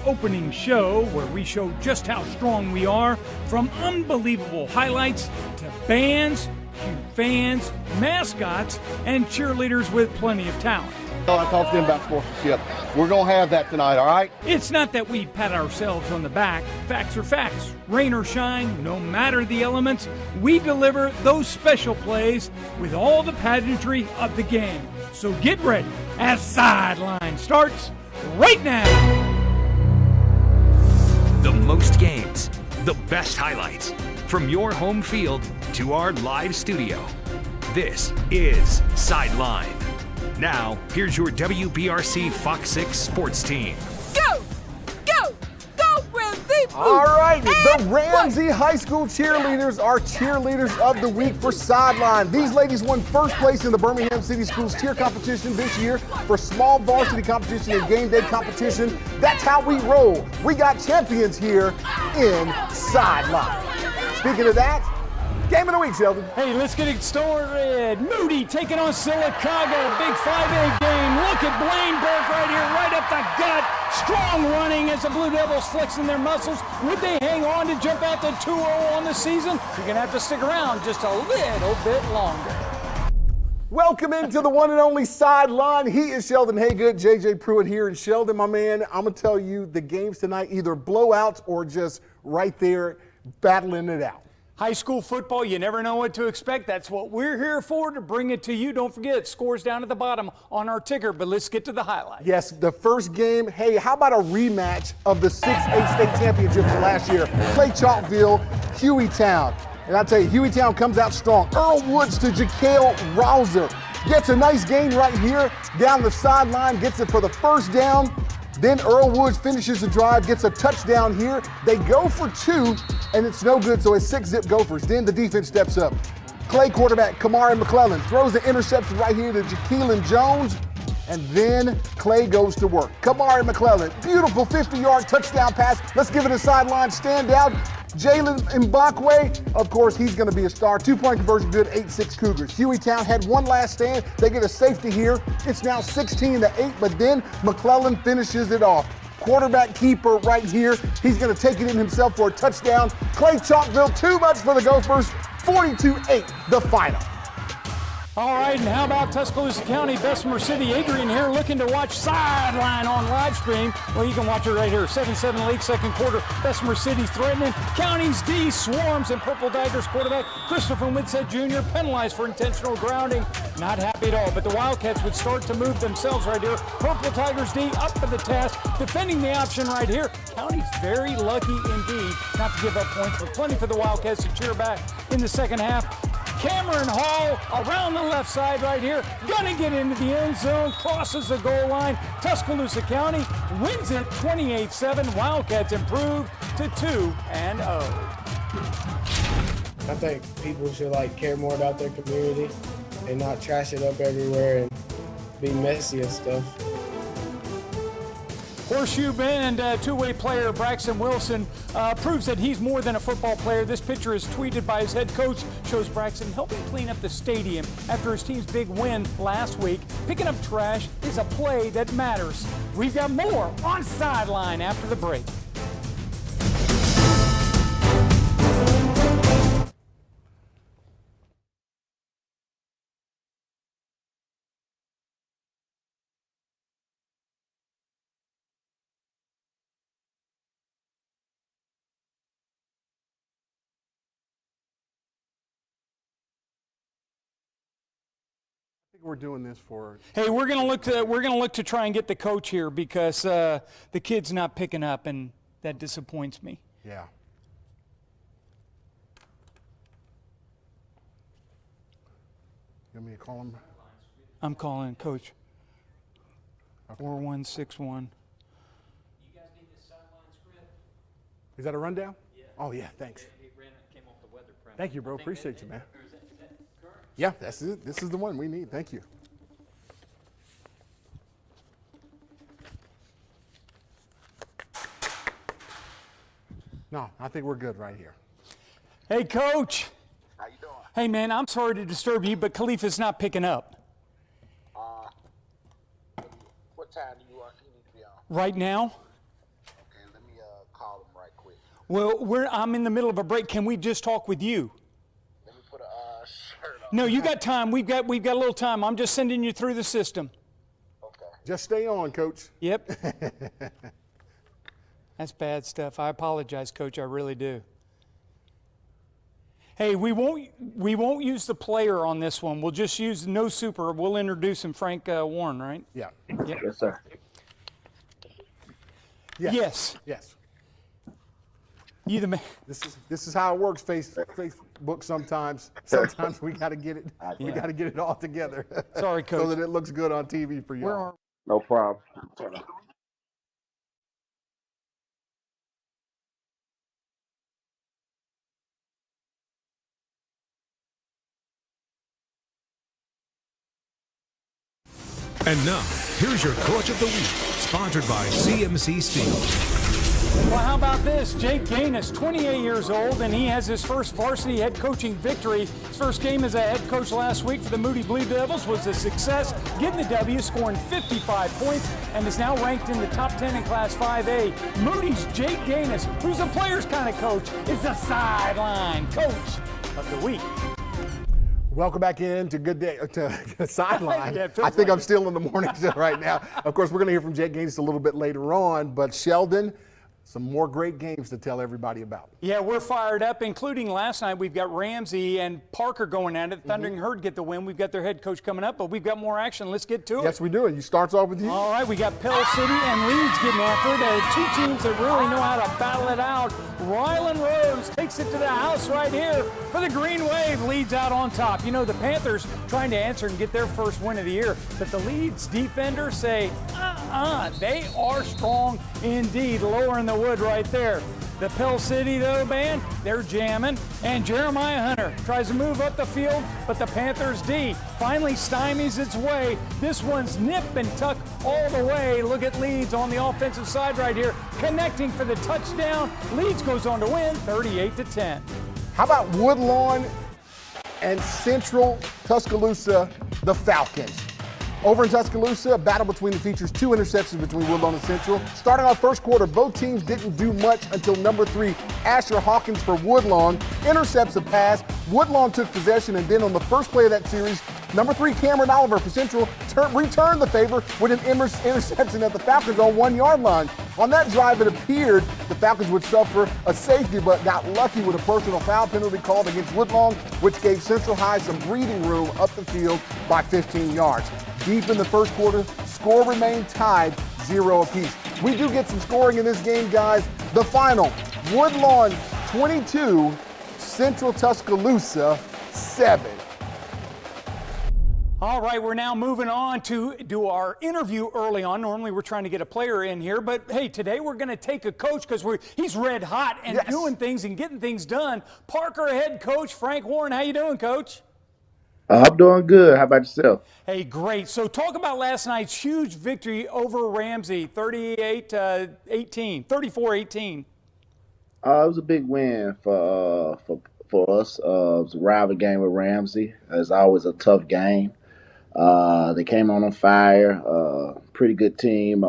opening show where we show just how strong we are, from unbelievable highlights to bands, cute fans, mascots, and cheerleaders with plenty of talent. I talked to them about sportsmanship. We're going to have that tonight, all right? It's not that we pat ourselves on the back. Facts are facts. Rain or shine, no matter the elements, we deliver those special plays with all the pageantry of the game. So get ready as Sideline starts right now. The most games, the best highlights, from your home field to our live studio. This is Sideline. Now, here's your WBRC Fox 6 sports team. Go! Go! Go, Ramsey! All right, the Ramsey High School cheerleaders are cheerleaders of the week for Sideline. These ladies won first place in the Birmingham City Schools cheer competition this year for small varsity competition and game day competition. That's how we roll. We got champions here in Sideline. Speaking of that, game of the week, Sheldon. Hey, let's get it started. Moody taking on Sylacauga. Big 5A game. Look at Blaine Burke right here, right up the gut. Strong running as the Blue Devils flexing their muscles. Would they hang on to jump out to 2-0 on the season? You're going to have to stick around just a little bit longer. Welcome into the one and only Sideline. He is Sheldon Haygood, Jeh Jeh Pruitt here. And Sheldon, my man, I'm going to tell you the games tonight, either blowouts or just right there battling it out. High school football, you never know what to expect. That's what we're here for, to bring it to you. Don't forget, scores down at the bottom on our ticker, but let's get to the highlights. Yes, the first game. Hey, how about a rematch of the 6A state championship from last year? Clay Chalkville, Hueytown. And I'll tell you, Hueytown comes out strong. Earl Woods to Jaquel Rouser. Gets a nice gain right here down the sideline, gets it for the first down. Then Earl Woods finishes the drive, gets a touchdown here. They go for 2, and it's no good, so it's 6-zip Gophers. Then the defense steps up. Clay quarterback Kamari McClellan throws the interception right here to Jaqueline Jones, and then Clay goes to work. Kamari McClellan, beautiful 50-yard touchdown pass. Let's give it a sideline standout. Jalen Mbakwe, of course, he's going to be a star. 2-point conversion good, 8-6 Cougars. Hueytown had one last stand. They get a safety here. It's now 16-8, but then McClellan finishes it off. Quarterback keeper right here. He's going to take it in himself for a touchdown. Clay Chalkville, too much for the Gophers. 42-8, the final. All right, and how about Tuscaloosa County, Bessemer City? Adrian here looking to watch Sideline on live stream. Well, you can watch it right here. 7-7 late second quarter. Bessemer City threatening. County's D swarms, and Purple Tigers quarterback Christopher Whitsett Jr. penalized for intentional grounding. Not happy at all, but the Wildcats would start to move themselves right here. Purple Tigers D up for the task, defending the option right here. County's very lucky indeed not to give up points, but plenty for the Wildcats to cheer back in the second half. Cameron Hall around the left side right here, gonna get into the end zone, crosses the goal line. Tuscaloosa County wins it 28-7. Wildcats improve to 2-0. I think people should care more about their community and not trash it up everywhere and be messy and stuff. Horseshoe Bend two-way player Braxton Wilson proves that he's more than a football player. This picture is tweeted by his head coach, shows Braxton helping clean up the stadium after his team's big win last week. Picking up trash is a play that matters. We've got more on Sideline after the break. We're doing this for. Hey, we're gonna look to try and get the coach here because the kid's not picking up, and that disappoints me. Yeah. You want me to call him? I'm calling Coach. Okay. 4161. You guys need this sideline script? Is that a rundown? Yeah. Oh yeah, thanks. It came off the weather print. Thank you, bro. Appreciate you, man. Is that current? Yeah, that's it. This is the one we need. Thank you. No, I think we're good right here. Hey, Coach. How you doing? Hey, man, I'm sorry to disturb you, but Khalifa's not picking up. What time do you need to be on? Right now? Okay, Well, I'm in the middle of a break. Can we just talk with you? Let me put a shirt on. No, you got time. We've got a little time. I'm just sending you through the system. Okay. Just stay on, Coach. Yep. That's bad stuff. I apologize, Coach. I really do. Hey, we won't use the player on this one. We'll just use no super. We'll introduce him, Frank Warren, right? Yeah. Yep. Yes, sir. Yes. Yes. You the man. This is how it works. Facebook sometimes. Sometimes we got to get it. We got to get it all together. Sorry, Coach. So that it looks good on TV for you. Where are No problem. And now, here's your Coach of the Week, sponsored by CMC Steel. Well, how about this? Jake Gaines, 28 years old, and he has his first varsity head coaching victory. His first game as a head coach last week for the Moody Blue Devils was a success, getting the W, scoring 55 points, and is now ranked in the top 10 in Class 5A. Moody's Jake Gaines, who's a player's kind of coach, is the sideline coach of the week. Welcome back in to Good Day to Sideline. Yeah, it feels I think like I'm still in the morning show right now. Of course, we're going to hear from Jake Gaines a little bit later on, but Sheldon, some more great games to tell everybody about. Yeah, we're fired up, including last night. We've got Ramsey and Parker going at it. Thundering Herd get the win. We've got their head coach coming up, but we've got more action. Let's get to it. Yes, we do. And you starts off with you. All right, we got Pell City and Leeds getting after it. Two teams that really know how to battle it out. Ryland Rose takes it to the house right here for the Green Wave. Leeds out on top. You know, the Panthers trying to answer and get their first win of the year, but the Leeds defenders say, they are strong indeed. Lower in the wood right there. The Pell City, though, band, they're jamming. And Jeremiah Hunter tries to move up the field, but the Panthers D finally stymies its way. This one's nip and tuck all the way. Look at Leeds on the offensive side right here, connecting for the touchdown. Leeds goes on to win 38-10. How about Woodlawn and Central Tuscaloosa, the Falcons? Over in Tuscaloosa, a battle between the features, 2 interceptions between Woodlawn and Central. Starting off first quarter, both teams didn't do much until number 3, Asher Hawkins for Woodlawn, intercepts a pass. Woodlawn took possession, and then on the first play of that series, number 3, Cameron Oliver for Central returned the favor with an interception at the Falcons on 1-yard line. On that drive, it appeared the Falcons would suffer a safety, but got lucky with a personal foul penalty called against Woodlawn, which gave Central High some breathing room up the field by 15 yards. Deep in the first quarter, score remained tied 0 apiece. We do get some scoring in this game, guys. The final, Woodlawn 22, Central Tuscaloosa 7. All right, we're now moving on to do our interview early on. Normally we're trying to get a player in here, but hey, today we're going to take a coach because he's red hot and doing things and getting things done. Parker head coach Frank Warren, how you doing, Coach? I'm doing good. How about yourself? Hey, great. So talk about last night's huge victory over Ramsey, 34-18. It was a big win for us. It was a rival game with Ramsey. It's always a tough game. They came on fire. Pretty good team.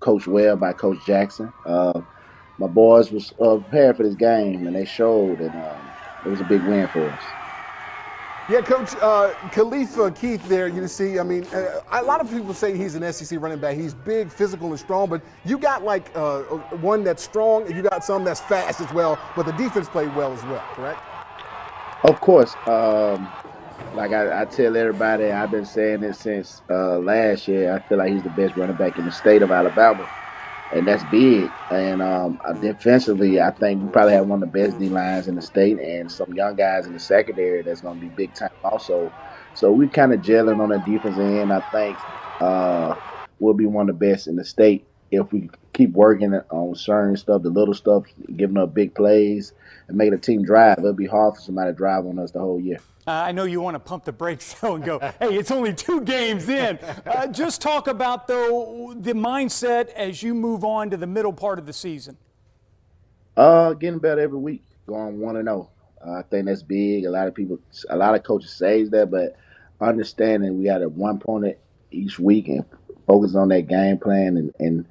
Coached well by Coach Jackson. My boys was prepared for this game, and they showed, and it was a big win for us. Yeah, Coach, Khalifa Keith there, you see, I mean, a lot of people say he's an SEC running back. He's big, physical, and strong, but you got like one that's strong, and you got some that's fast as well, but the defense played well as well, correct? Of course. Like I tell everybody, I've been saying this since last year, I feel like he's the best running back in the state of Alabama. And that's big. And defensively, I think we probably have one of the best D-lines in the state and some young guys in the secondary that's going to be big time also. So we kind of gelling on the defense end. I think we'll be one of the best in the state if we keep working on certain stuff, the little stuff, giving up big plays and making the team drive. It'll be hard for somebody to drive on us the whole year. I know you want to pump the brakes, though, and go, hey, it's only 2 games in. Just talk about, though, the mindset as you move on to the middle part of the season. Getting better every week, going 1-0. I think that's big. A lot of coaches say that, but understanding we got a 1 point each week and focus on that game plan and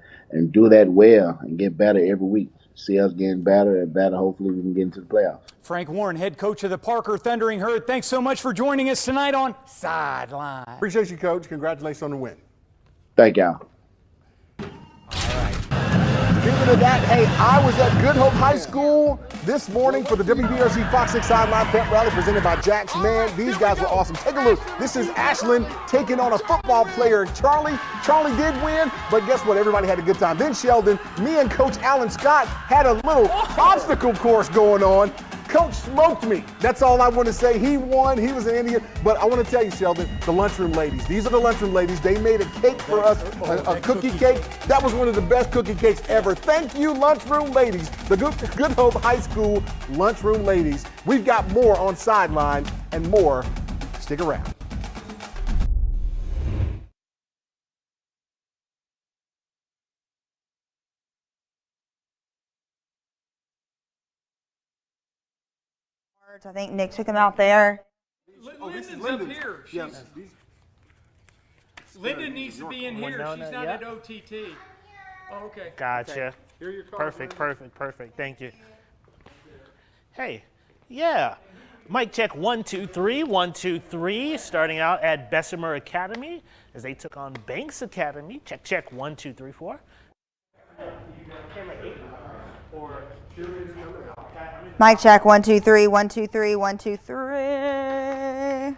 do that well and get better every week. see us getting better and better. Hopefully we can get into the playoffs. Frank Warren, head coach of the Parker Thundering Herd. Thanks so much for joining us tonight on Sideline. Appreciate you, Coach. Congratulations on the win. Thank y'all. Speaking of that, hey, I was at Good Hope High School this morning for the WBRC Fox 6 Sideline Pep Rally presented by Jack's Man. These guys were awesome. Take a look. This is Ashland taking on a football player, Charlie. Charlie did win, but guess what? Everybody had a good time. Then Sheldon, me and Coach Alan Scott had a little obstacle course going on. Coach smoked me. That's all I want to say. He won. He was an Indian. But I want to tell you, Sheldon, the lunchroom ladies. These are the lunchroom ladies. They made a cake for us, a cookie cake. That was one of the best cookie cakes ever. Thank you, lunchroom ladies. The Good Hope High School lunchroom ladies. We've got more on Sideline and more. Stick around. I think Nick took him out there. Lynden's up here. Yes. Lynden needs to be in here. She's not at OTT. Oh, okay. Gotcha. Okay. Here are your cards. Perfect. Thank you. Hey, yeah. Mic check 1, 2, 3. 1, 2, 3. Starting out at Bessemer Academy as they took on Banks Academy. Check 1, 2, 3, 4. Mic check 1, 2, 3. 1, 2, 3. 1, 2, 3.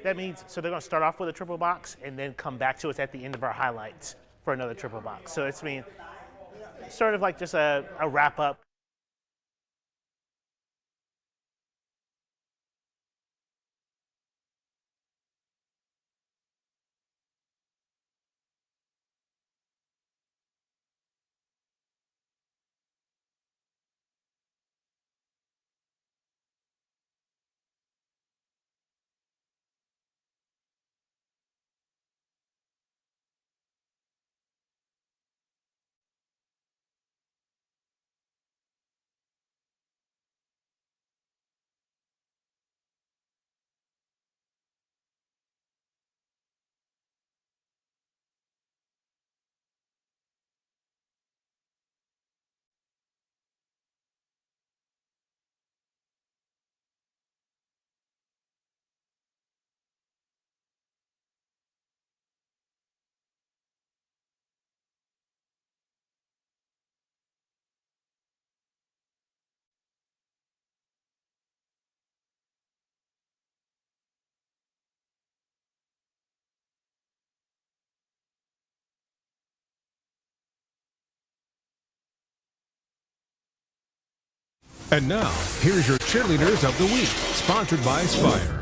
That means, so they're going to start off with a triple box and then come back to us at the end of our highlights for another triple box. So it's sort of like just a wrap up. And now, here's your cheerleaders of the week, sponsored by Spire.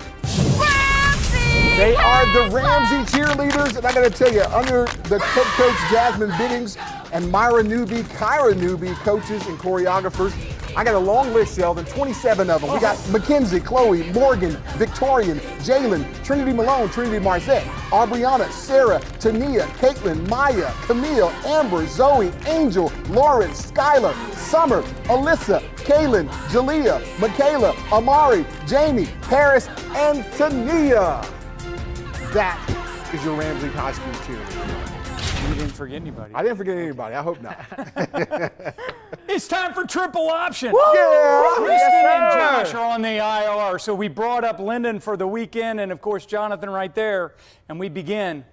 They are the Ramsey Cheerleaders, and I got to tell you, under the head coach Jasmine Biddings and Myra Newby, Kyra Newby, coaches and choreographers, I got a long list, Sheldon, 27 of them. We got Mackenzie, Chloe, Morgan, Victorian, Jalen, Trinity Malone, Trinity Marset, Aubriana, Sarah, Tania, Caitlin, Maya, Camille, Amber, Zoe, Angel, Lauren, Skylar, Summer, Alyssa, Kaylin, Jalea, Michaela, Amari, Jamie, Paris, and Tania. That is your Ramsey High School cheerleader. You didn't forget anybody. I didn't forget anybody. I hope not. It's time for triple option. Yeah. Kristen and Josh are on the IR. So we brought up Lynden for the weekend, and of course Jonathan right there. And we begin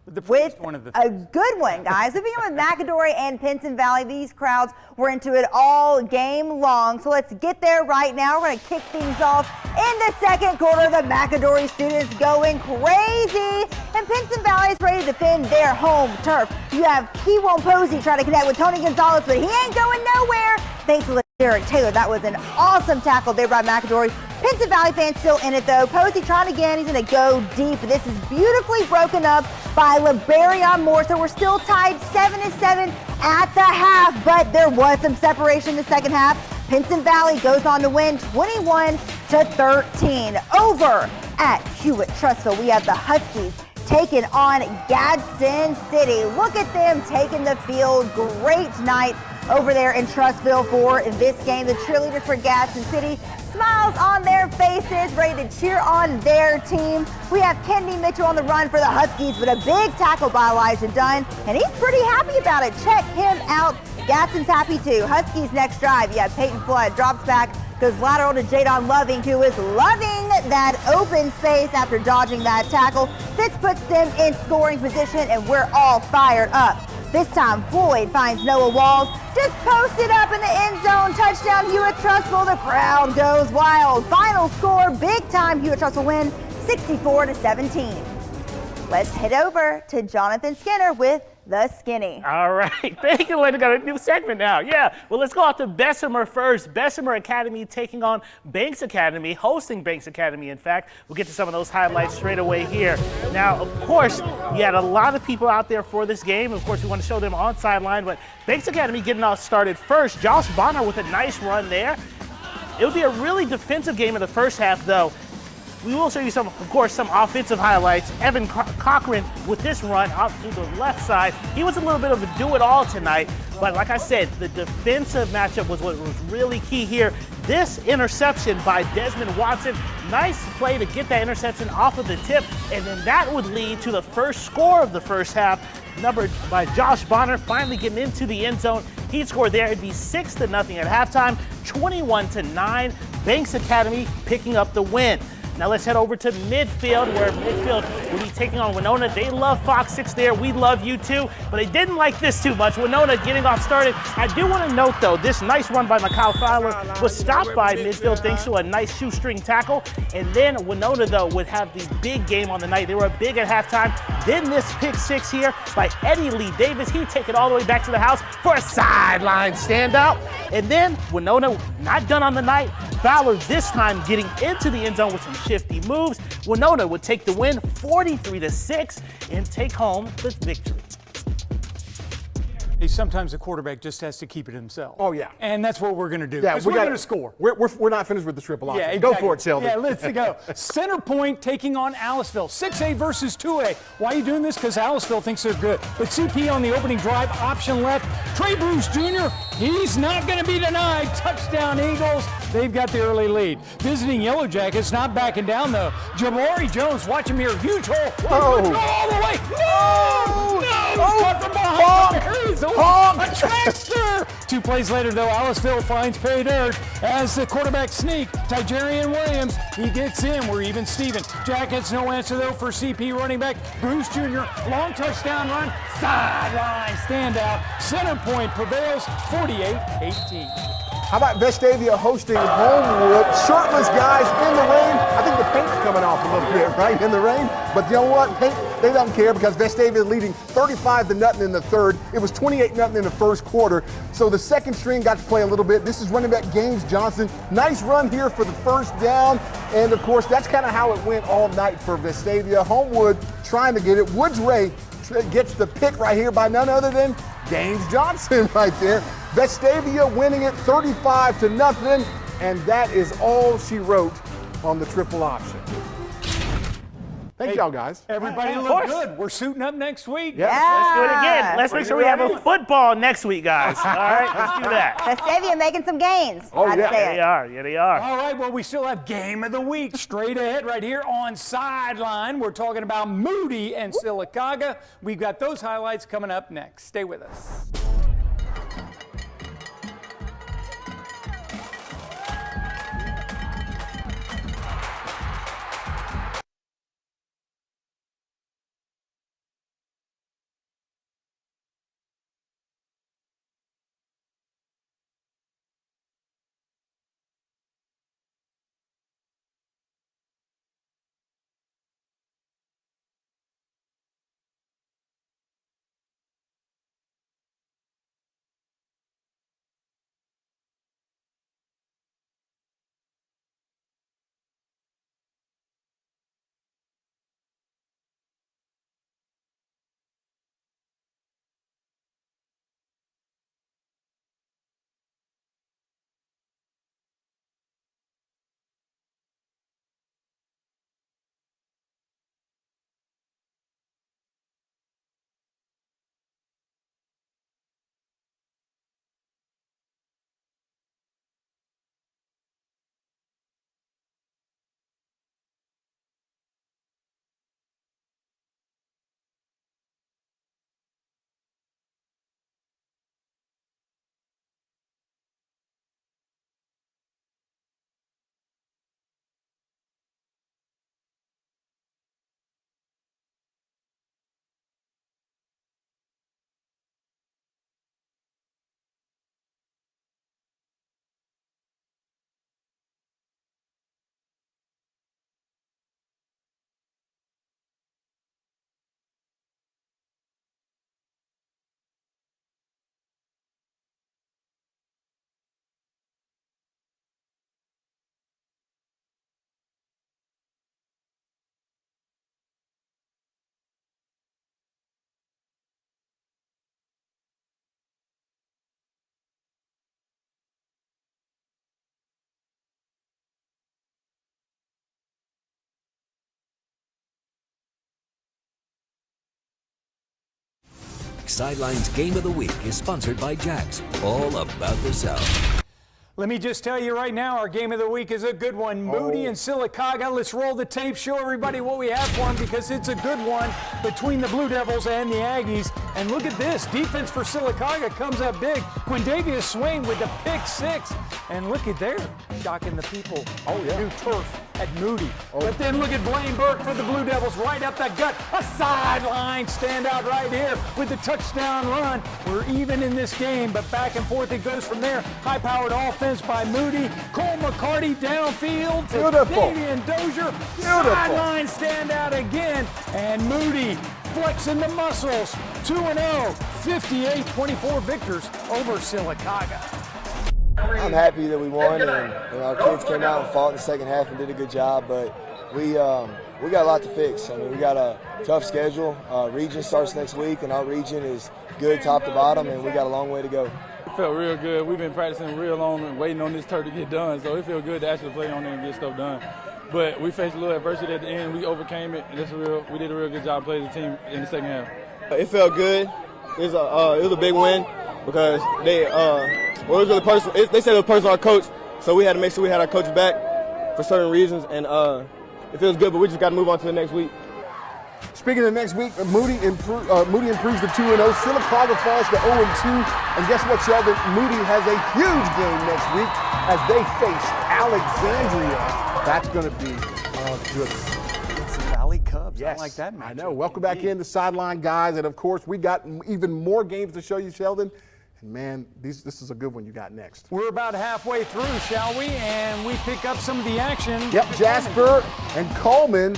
with the first one of the a good one, guys. We begin with McAdory and Pinson Valley. These crowds were into it all game long. So let's get there right now. We're going to kick things off in the second quarter. The McAdory students going crazy. And Pinson Valley is ready to defend their home turf. You have Keywon Posey trying to connect with Tony Gonzalez, but he ain't going nowhere. Thanks to Derek Taylor. That was an awesome tackle there by McAdory. Pinson Valley fans still in it though. Posey trying again. He's going to go deep. This is beautifully broken up by LeBarion Moore. So we're still tied 7-7 at the half, but there was some separation in the second half. Pinson Valley goes on to win 21-13. Over at Hewitt-Trussville, we have the Huskies taking on Gadsden City. Look at them taking the field. Great night over there in Trussville for this game. The cheerleaders for Gadsden City, smiles on their faces, ready to cheer on their team. We have Kendi Mitchell on the run for the Huskies, but a big tackle by Elijah Dunn, and he's pretty happy about it. Check him out. Gadsden's happy too. Huskies next drive. You have Peyton Flood, drops back, goes lateral to Jadon Loving, who is loving that open space after dodging that tackle. This puts them in scoring position, and we're all fired up. This time, Floyd finds Noah Walls, just posted up in the end zone. Touchdown, Hewitt-Trussville. The crowd goes wild. Final score, big time Hewitt-Trussville win, 64-17. Let's head over to Jonathan Skinner with The Skinny. All right, thank you, Lynden. Got a new segment now. Yeah, well, let's go out to Bessemer first. Bessemer Academy taking on Banks Academy, hosting Banks Academy, in fact. We'll get to some of those highlights straight away here. Now, of course, you had a lot of people out there for this game. Of course, we want to show them on sideline, but Banks Academy getting us started first. Josh Bonner with a nice run there. It would be a really defensive game in the first half, though. We will show you some, of course, some offensive highlights. Evan Cochran with this run out to the left side. He was a little bit of a do-it-all tonight, but like I said, the defensive matchup was what was really key here. This interception by Desmond Watson, nice play to get that interception off of the tip, and then that would lead to the first score of the first half, numbered by Josh Bonner, finally getting into the end zone. He'd score there. It'd be 6-0 at halftime, 21-9. Banks Academy picking up the win. Now let's head over to midfield, where midfield will be taking on Winona. They love Fox 6 there. We love you too, but they didn't like this too much. Winona getting off started. I do want to note, though, this nice run by Mikal Fowler was stopped by midfield thanks to a nice shoestring tackle. And then Winona, though, would have the big game on the night. They were big at halftime. Then this pick six here by Eddie Lee Davis. He'd take it all the way back to the house for a sideline standout. And then Winona not done on the night. Fowler this time getting into the end zone with some shifty moves. Winona would take the win 43-6 and take home the victory. Hey, sometimes the quarterback just has to keep it himself. Oh, yeah. And that's what we're going to do. Yeah, we're going to score. We're not finished with the triple option. Yeah, exactly. Go for it, Sheldon. Yeah, let's go. Center Point taking on Aliceville. 6A versus 2A. Why are you doing this? Because Aliceville thinks they're good. But CP on the opening drive, option left. Trey Bruce Jr., he's not going to be denied. Touchdown Eagles. They've got the early lead. Visiting Yellow Jackets, not backing down, though. Jamari Jones, watch him here. Huge hole. Whoa. Go all the way. No! Oh, Caught from behind. honk. There is a trackster. 2 plays later, though, Aliceville finds Perry Dirt as the quarterback sneak. Tigerian Williams, he gets in. We're even Steven. Jackets, no answer, though, for CP running back. Bruce Jr., long touchdown run. Sideline standout. Center Point prevails 48-18. How about Vestavia hosting Homewood? Shirtless guys in the rain. I think the paint's coming off a little bit, right, in the rain. But you know what? They don't care because Vestavia is leading 35-0 in the third. It was 28-0 in the first quarter. So the second string got to play a little bit. This is running back James Johnson. Nice run here for the first down. And, of course, that's kind of how it went all night for Vestavia. Homewood trying to get it. Woods Ray gets the pick right here by none other than James Johnson right there. Vestavia winning it 35-0, and that is all she wrote on the triple option. Thank y'all, guys. Everybody look good. We're suiting up next week. Yeah. Let's do it again. Let's make sure we have a football next week, guys. All right, let's do that. Vestavia making some gains. Oh, I'd yeah. say Yeah, it. they are. Yeah, they are. All right, well, we still have Game of the Week straight ahead right here on Sideline. We're talking about Moody and Sylacauga. We've got those highlights coming up next. Stay with us. week's Sideline's Game of the Week is sponsored by Jack's, all about the South. Let me just tell you right now, our game of the week is a good one. Moody and Sylacauga. Let's roll the tape, show everybody what we have for them, because it's a good one between the Blue Devils and the Aggies. And look at this. Defense for Sylacauga comes up big. Quindavius Swain with the pick 6. And look at there, shocking the people. Oh, yeah. New turf at Moody. But then look at Blaine Burke for the Blue Devils, right up the gut. A sideline standout right here with the touchdown run. We're even in this game, but back and forth it goes from there. High-powered offense by Moody. Cole McCarty downfield to Davian Dozier. Sideline standout again. And Moody flexing the muscles. 2-0, 58-24 victors over Sylacauga. I'm happy that we won, and our kids came out and fought in the second half and did a good job, but we got a lot to fix. I mean, we got a tough schedule. Region starts next week, and our region is good top to bottom, and we got a long way to go. It felt real good. We've been practicing real long and waiting on this turf to get done, so it feels good to actually play on there and get stuff done. But we faced a little adversity at the end. We overcame it, and we did a real good job playing the team in the second half. It felt good. It was a big win because it was really personal. They said it was personal, our coach, so we had to make sure we had our coach back for certain reasons, and it feels good, but we just got to move on to the next week. Speaking of next week, Moody improves to 2-0. Sylacauga falls to 0-2. And guess what, Sheldon? Moody has a huge game next week as they face Alexandria. That's going to be good. It's the Valley Cubs. Yes, I like that matchup. I know. Welcome back in to Sideline Guys. And, of course, we got even more games to show you, Sheldon. And, man, this is a good one you got next. We're about halfway through, shall we? And we pick up some of the action. Yep, Jasper and Coleman.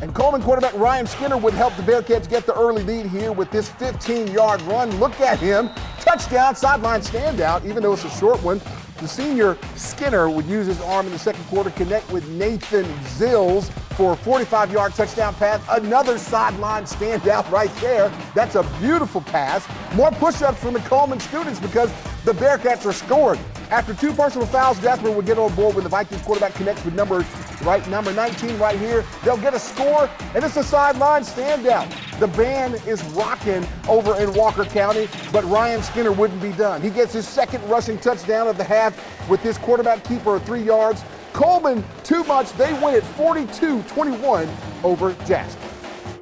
And Coleman quarterback Ryan Skinner would help the Bearcats get the early lead here with this 15-yard run. Look at him. Touchdown, sideline standout, even though it's a short one. The senior Skinner would use his arm in the second quarter, connect with Nathan Zills for a 45-yard touchdown pass. Another sideline standout right there. That's a beautiful pass. More push-ups from the Coleman students because the Bearcats are scoring. After 2 personal fouls, Jasper would get on board when the Vikings quarterback connects with number 19 right here. They'll get a score, and it's a sideline standout. The band is rocking over in Walker County, but Ryan Skinner wouldn't be done. He gets his second rushing touchdown of the half with this quarterback keeper of 3 yards. Coleman, too much. They win it 42-21 over Jasper.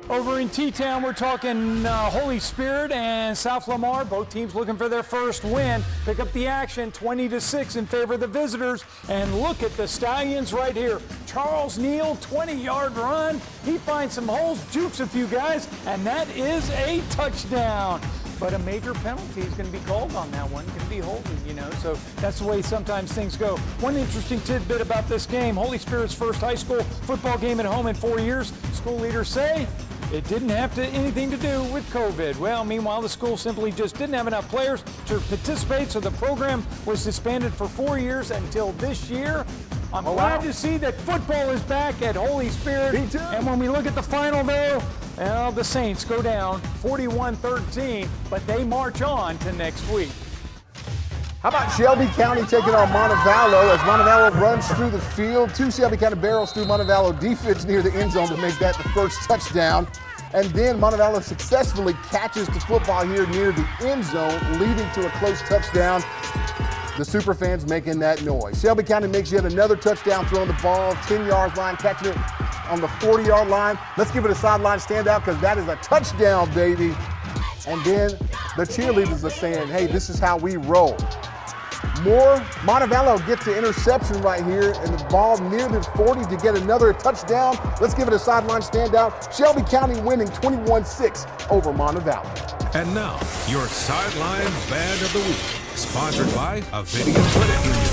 Over in T-Town, we're talking Holy Spirit and South Lamar. Both teams looking for their first win. Pick up the action, 20-6 in favor of the visitors. And look at the Stallions right here. Charles Neal, 20-yard run. He finds some holes, jukes a few guys, and that is a touchdown. But a major penalty is going to be called on that one. Going to be holding, so that's the way sometimes things go. One interesting tidbit about this game, Holy Spirit's first high school football game at home in 4 years. School leaders say it didn't have anything to do with COVID. Well, meanwhile, the school simply just didn't have enough players to participate, so the program was disbanded for 4 years until this year. I'm glad to see that football is back at Holy Spirit. Me too. And when we look at the final, though, well, the Saints go down 41-13, but they march on to next week. How about Shelby County taking on Montevallo as Montevallo runs through the field? 2 Shelby County barrels through Montevallo defense near the end zone to make that the first touchdown. And then Montevallo successfully catches the football here near the end zone, leading to a close touchdown. The super fans making that noise. Shelby County makes yet another touchdown, throwing the ball 10-yard line, catching it on the 40-yard line. Let's give it a sideline standout because that is a touchdown, baby. And then the cheerleaders are saying, hey, this is how we roll. Montevallo gets the interception right here and the ball near the 40 to get another touchdown. Let's give it a sideline standout. Shelby County winning 21-6 over Montevallo. And now, your Sideline Band of the Week, sponsored by Avidian Credit Union.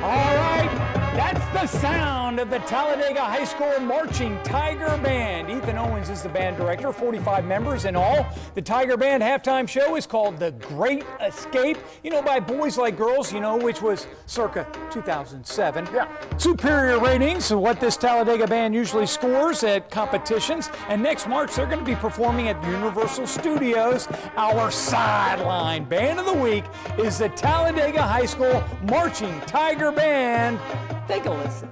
All right, that's the sound of the Talladega High School Marching Tiger Band. Ethan Owens is the band director, 45 members in all. The Tiger Band halftime show is called The Great Escape, by Boys Like Girls, which was circa 2007. Yeah. Superior ratings of what this Talladega Band usually scores at competitions. And next March, they're going to be performing at Universal Studios. Our Sideline Band of the Week is the Talladega High School Marching Tiger Band. Take a listen.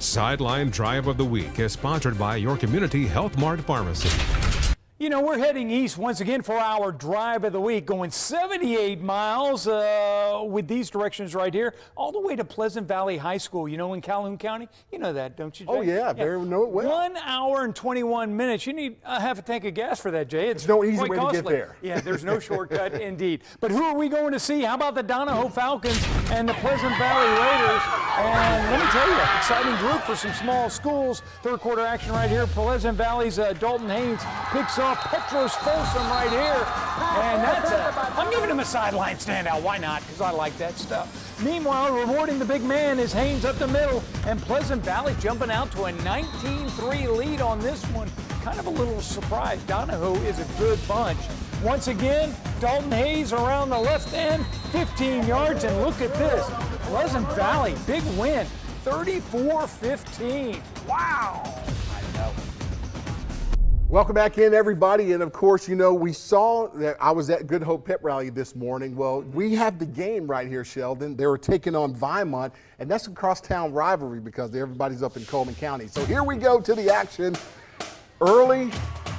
Sideline Drive of the Week is sponsored by your Community Health Mart Pharmacy. You know, we're heading east once again for our drive of the week, going 78 miles with these directions right here, all the way to Pleasant Valley High School, you know, in Calhoun County. You know that, don't you, Jay? Oh, yeah, very know it well. 1 hour and 21 minutes. You need half a tank of gas for that, Jay. It's no easy quite way costly. to get there. Yeah, there's no shortcut indeed. But who are we going to see? How about the Donahoe Falcons and the Pleasant Valley Raiders? And let me tell you, exciting group for some small schools. Third quarter action right here. Pleasant Valley's Dalton Haynes picks off Petros Folsom right here. And I'm giving him a sideline standout. Why not? Because I like that stuff. Meanwhile, rewarding the big man is Haynes up the middle. And Pleasant Valley jumping out to a 19-3 lead on this one. Kind of a little surprise. Donahoe is a good bunch. Once again, Dalton Hayes around the left end, 15 yards. And look at this. Pleasant Valley, big win, 34-15. Wow. I know. Welcome back in, everybody. And of course, you know, we saw that I was at Good Hope Pep Rally this morning. Well, we have the game right here, Sheldon. They were taking on Vinemont, and that's a crosstown rivalry because everybody's up in Coleman County. So here we go to the action early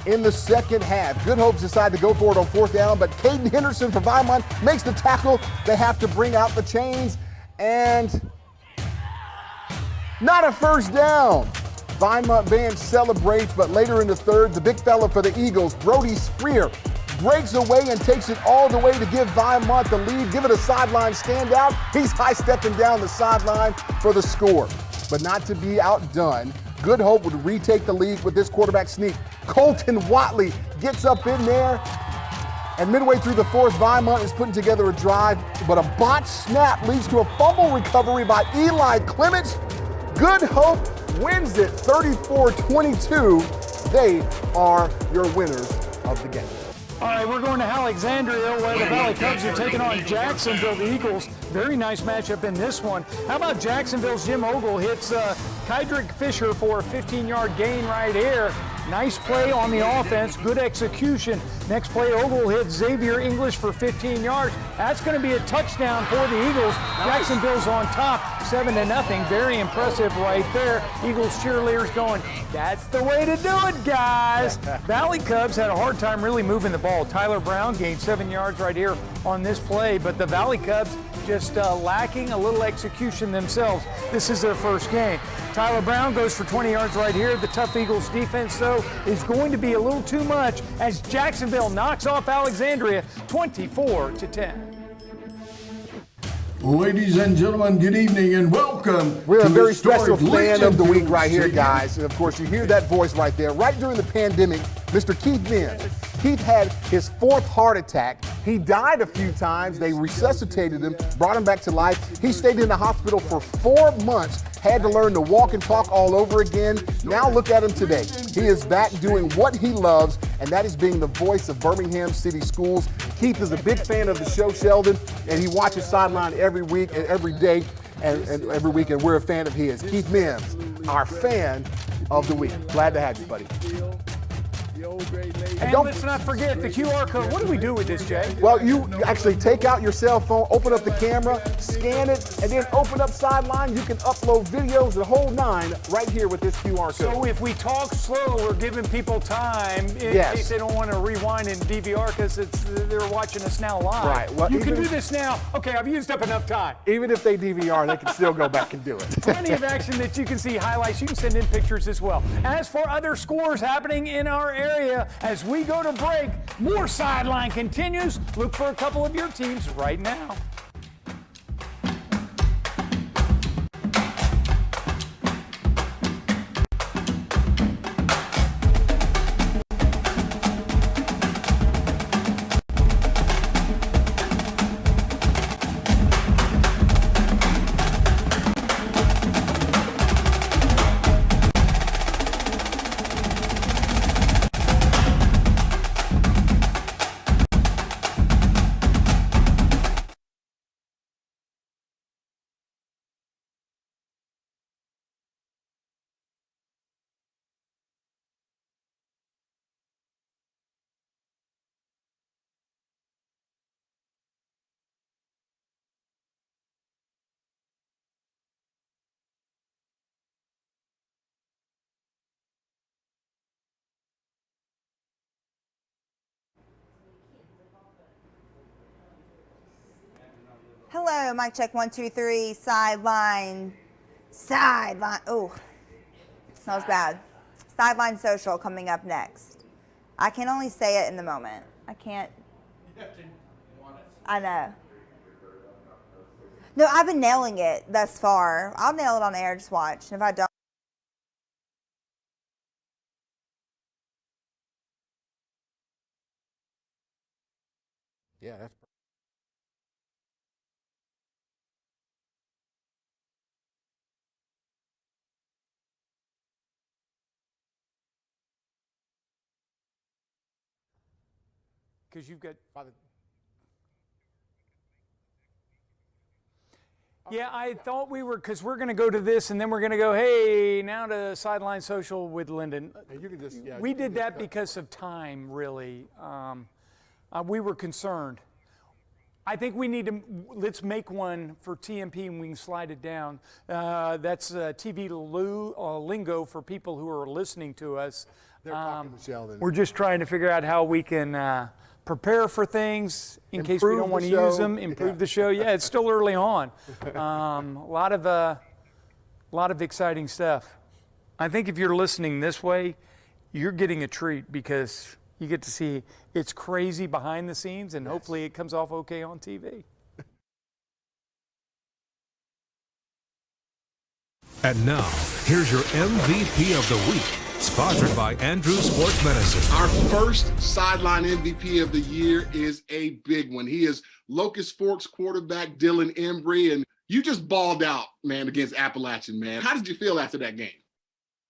in the second half. Good Hope's decide to go for it on fourth down, but Caden Henderson for Vinemont makes the tackle. They have to bring out the chains, and not a first down. Vinemont band celebrates, but later in the third, the big fella for the Eagles, Brody Spreer, breaks away and takes it all the way to give Vinemont the lead, give it a sideline standout. He's high-stepping down the sideline for the score. But not to be outdone, Good Hope would retake the lead with this quarterback sneak. Colton Watley gets up in there, and midway through the fourth, Vinemont is putting together a drive, but a botched snap leads to a fumble recovery by Eli Clements. Good Hope wins it 34-22. They are your winners of the game. All right, we're going to Alexandria where the Valley Cubs are taking on Jacksonville, the Eagles. Very nice matchup in this one. How about Jacksonville's Jim Ogle hits Kydrick Fisher for a 15-yard gain right here. Nice play on the offense, good execution. Next play, Ogle hits Xavier English for 15 yards. That's going to be a touchdown for the Eagles. Jacksonville's on top, 7-0. Very impressive right there. Eagles cheerleaders going, that's the way to do it, guys. Valley Cubs had a hard time really moving the ball. Tyler Brown gained 7 yards right here on this play, but the Valley Cubs just lacking a little execution themselves. This is their first game. Tyler Brown goes for 20 yards right here. The tough Eagles defense, though, is going to be a little too much as Jacksonville knocks off Alexandria 24-10. Ladies and gentlemen, good evening and welcome. We're to a very historic special fan of the week right here, City. guys. And of course, you hear that voice right there. Right during the pandemic, Mr. Keith Mims. Keith had his fourth heart attack. He died a few times. They resuscitated him, brought him back to life. He stayed in the hospital for 4 months, had to learn to walk and talk all over again. Now look at him today. He is back doing what he loves, and that is being the voice of Birmingham City Schools. Keith is a big fan of the show, Sheldon, and he watches Sideline every week and every day and every week, and we're a fan of his. Keith Mims, our fan of the week. Glad to have you, buddy. And let's not forget the QR code. What do we do with this, Jay? Well, you actually take out your cell phone, open up the camera, scan it, and then open up Sideline. You can upload videos, the whole nine, right here with this QR code. So if we talk slow, we're giving people time in case they don't want to rewind and DVR because they're watching us now live. Right. Well, you can do this now. Okay, I've used up enough time. Even if they DVR, they can still go back and do it. Plenty of action that you can see, highlights. You can send in pictures as well. As for other scores happening in our area, as we go to break, more Sideline continues. Look for a couple of your teams right now. Hello, mic check 1, 2, 3. Sideline. Oh, smells bad. Sideline Social coming up next. I can only say it in the moment. I can't. I know. No, I've been nailing it thus far. I'll nail it on air. Just watch. And if I don't. Yeah, that's. Because you've got. Yeah, I thought we were, because we're going to go to this and then we're going to go, hey, now to Sideline Social with Lynden. You can just, we did that because of time, really. We were concerned. I think we need to, let's make one for TMP and we can slide it down. That's TV lingo for people who are listening to us. They're talking to Sheldon. We're just trying to figure out how we can prepare for things in case we don't want to use them, improve the show. Yeah, it's still early on. A lot of exciting stuff. I think if you're listening this way, you're getting a treat because you get to see it's crazy behind the scenes, and hopefully it comes off okay on TV. And now, here's your MVP of the week, sponsored by Andrew Sports Medicine. Our first sideline MVP of the year is a big one. He is Locust Forks quarterback Dylan Embry, and you just balled out, man, against Appalachian, man. How did you feel after that game?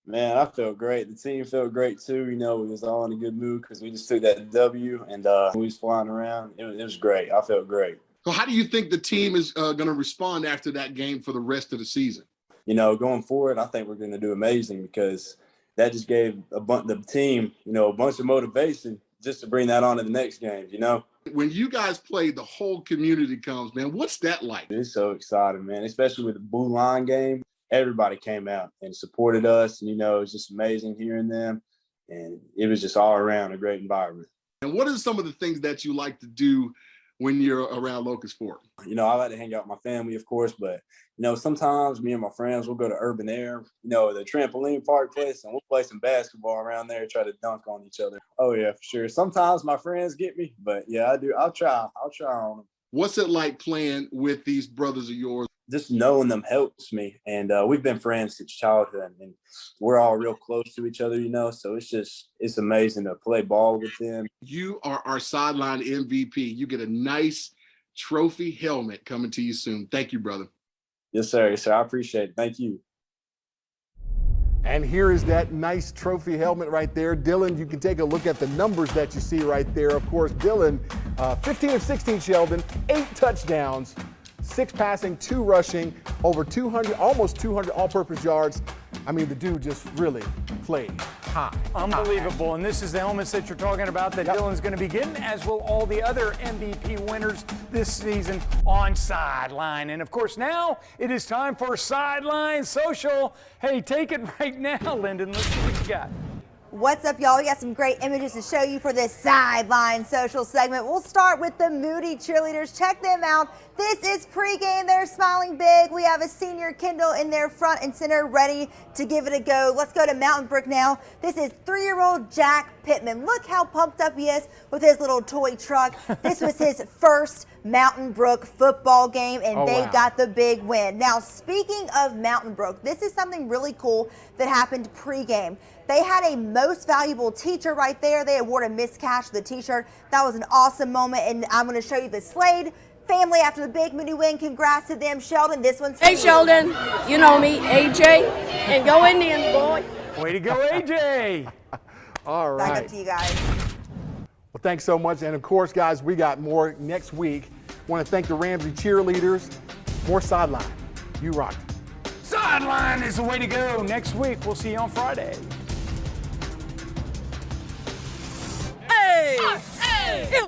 Man, I felt great. The team felt great too. You know, we was all in a good mood because we just took that W and we was flying around. It was great. I felt great. So how do you think the team is going to respond after that game for the rest of the season? You know, going forward, I think we're going to do amazing because that just gave the team, you know, a bunch of motivation just to bring that on to the next games, you know. When you guys play, the whole community comes, man. What's that like? It's so exciting, man, especially with the Blue Line game. Everybody came out and supported us, and, you know, it was just amazing hearing them, and it was just all around a great environment. And what are some of the things that you like to do when you're around Locust Fork? You know, I like to hang out with my family, of course, but, you know, sometimes me and my friends, we'll go to Urban Air, you know, the trampoline park place, and we'll play some basketball around there, try to dunk on each other. Oh, yeah, for sure. Sometimes my friends get me, but, yeah, I do. I'll try on them. What's it like playing with these brothers of yours? Just knowing them helps me, and we've been friends since childhood, and we're all real close to each other, you know, so it's amazing to play ball with them. You are our sideline MVP. You get a nice trophy helmet coming to you soon. Thank you, brother. Yes, sir. Yes, sir. I appreciate it. Thank you. And here is that nice trophy helmet right there. Dylan, you can take a look at the numbers that you see right there. Of course, Dylan, 15 of 16, Sheldon, 8 touchdowns, 6 passing, 2 rushing, over 200, almost 200 all-purpose yards. I mean, the dude just really played high. Unbelievable. And this is the helmets that you're talking about that Dylan's going to be getting, as will all the other MVP winners this season on Sideline. And, of course, now it is time for Sideline Social. Hey, take it right now, Lynden. Let's see what you got. What's up, y'all? We got some great images to show you for this Sideline Social segment. We'll start with the Moody Cheerleaders. Check them out. This is pregame. They're smiling big. We have a senior Kendall in their front and center ready to give it a go. Let's go to Mountain Brook now. This is 3-year-old Jack Pittman. Look how pumped up he is with his little toy truck. This was his first Mountain Brook football game, and they got the big win. Now, speaking of Mountain Brook, this is something really cool that happened pregame. They had a most valuable teacher right there. They awarded Miss Cash the t-shirt. That was an awesome moment, and I'm going to show you the Slade family after the big Moody win. Congrats to them. Sheldon, this one's for Hey, you. Sheldon, you know me, AJ, and go Indians, boy. Way to go, AJ. All right. Back up to you guys. Well, thanks so much. And, of course, guys, we got more next week. Want to thank the Ramsey Cheerleaders. More Sideline. You rock. Sideline is the way to go. Next week, we'll see you on Friday. Hey! Hey!